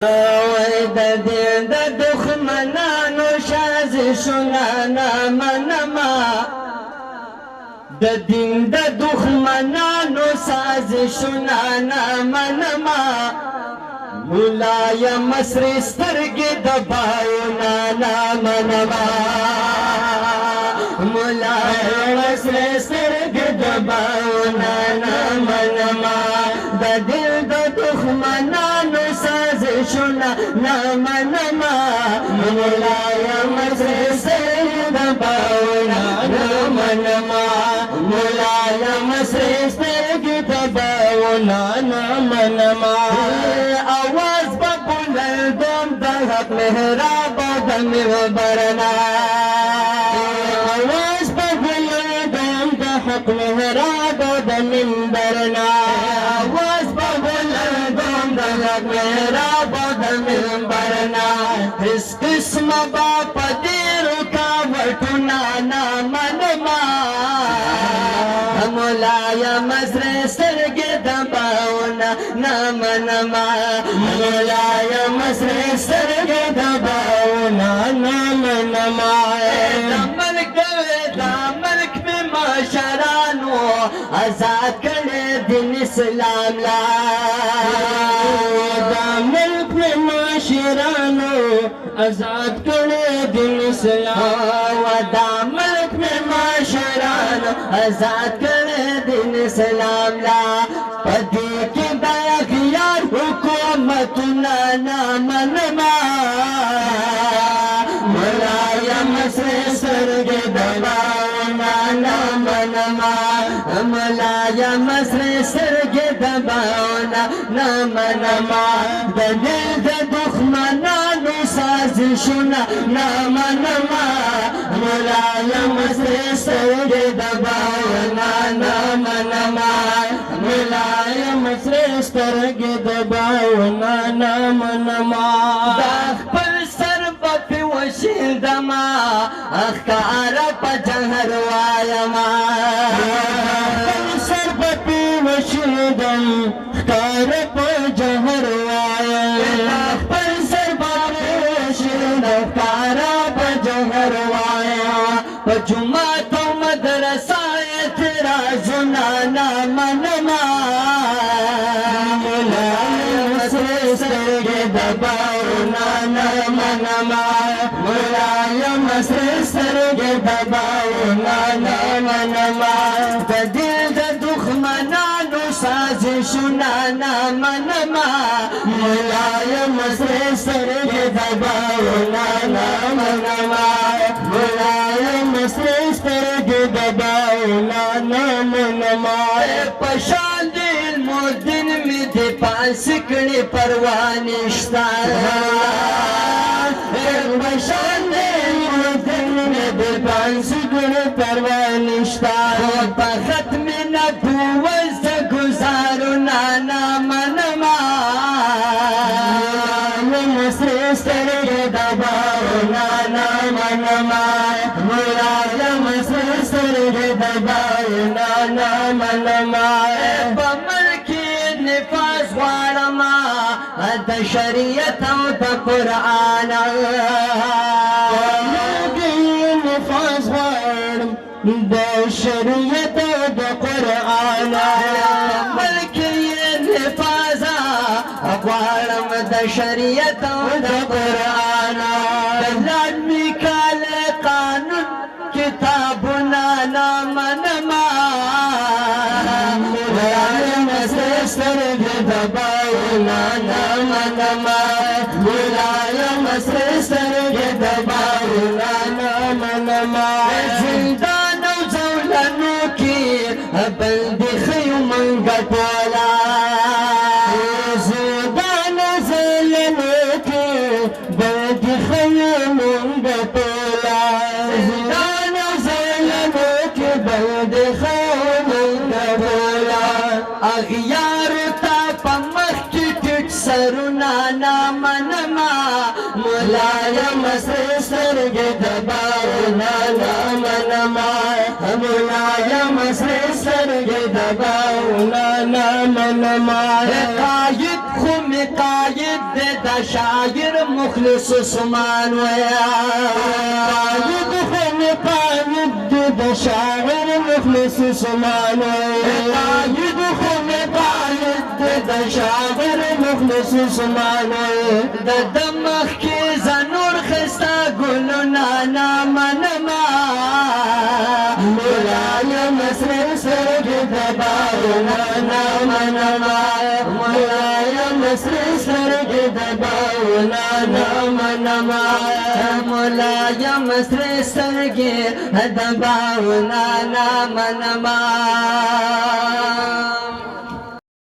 د دین د دښمنانو سازشونه نه منما د دین د دښمنانو سازشونه نه منما ملایم سرې سترګې د بایونه نه منما ملایم سرې سترګې د بایونه نه منما د دین د دښمنانو سازشونه نه منما ملایم سرې سترګې د بایونه نه منما ملایم سرې سترګې د بایونه نه منما आवाज ببلندم د حق محراب د منبرنا आवाज ببلندم د حق محراب د منبرنا आवाज ببلندم د حق محراب د منبرنا هیڅ قسم با پدې رکاوټونه نه منما ملایم سرې سترګې د بایونه نه منما ملایم سرې سترګې د بایونه نه منما دا ملک مې مشرانو آزاد کړی دین اسلام لا دا ملک مې مشرانو آزاد کړی دین اسلام دا ملک مې مشرانو آزاد کړی دین اسلام لا پدې کې دا اختیار حکومتونه نه منما ملایم سرې سترګې د بایونه نه منما ملایم سرې سترګې د بایونه نه منما د دې د دښمنانو سازشونه نه منما ملایم سرې سترګې د بایونه نه منما ملایم سرې سترګې د بایونه نه منما دا خپل سر په وشیندما اخکارا په جهر وایما خپل سر په وشیندم اخکارا په جهر وایم خپل سر په وشیندم اخکارا په جهر وایم په جمعه او مدرسه اعتراضونه نه منما ملایم سرې سترګې د بایونه نه منما ملایم سرې سترګې د بایونه نه منما د دې د دښمنانو سازشونه نه منما ملایم سرې سترګې د بایونه نه منما ملایم سرې سترګې د بایونه نه منما په شان د علمالدین مې د پاس کړې پروا نشته بشان دے مدن میں بے پانسگن پروانشتا په ختم نبوت گزارو نانا منما ملایم سرې سترګې د بایونه نه منما ملایم سرې سترګې د بایونه نه منما په ملک نفاذ غواړما د شریعت او د قرآن نفاذ غواړم د شریعت او د قرآن ملک نفاذ غواړم د شریعت او د قرآن لازمي کاله قانون کتابونه نه منما ملایم سرې سترګې د بایونه نه منما ملایم سرې سترګې د بایونه نه منما زندان او زولنو کې بندي ښیو موږ ټوله زندان او زولنو کې بندي ښیو موږ ټوله زندان او زولنو کې بندي ښیو موږ ټوله اغیارو ته په مخ کې ټیټ سرونه نه منما ملایم سرې سترګې د بایونه نه منما ملایم سرې سترګې د بایونه نه منما قاید خو مې قاید د شاعر مخلص عثمان ویا قائد خم قائد د شاعر مخلص عثمان ویا قائد خم قائد د شاعر مخلص عثمان ویا د دمخ کی زنور خستا ګلنا نامنما مولاي مصر سرگ دباونا نامنما مولاي مصر سرگ دباونا نامنما مولاي مصر سرگ دباونا نامنما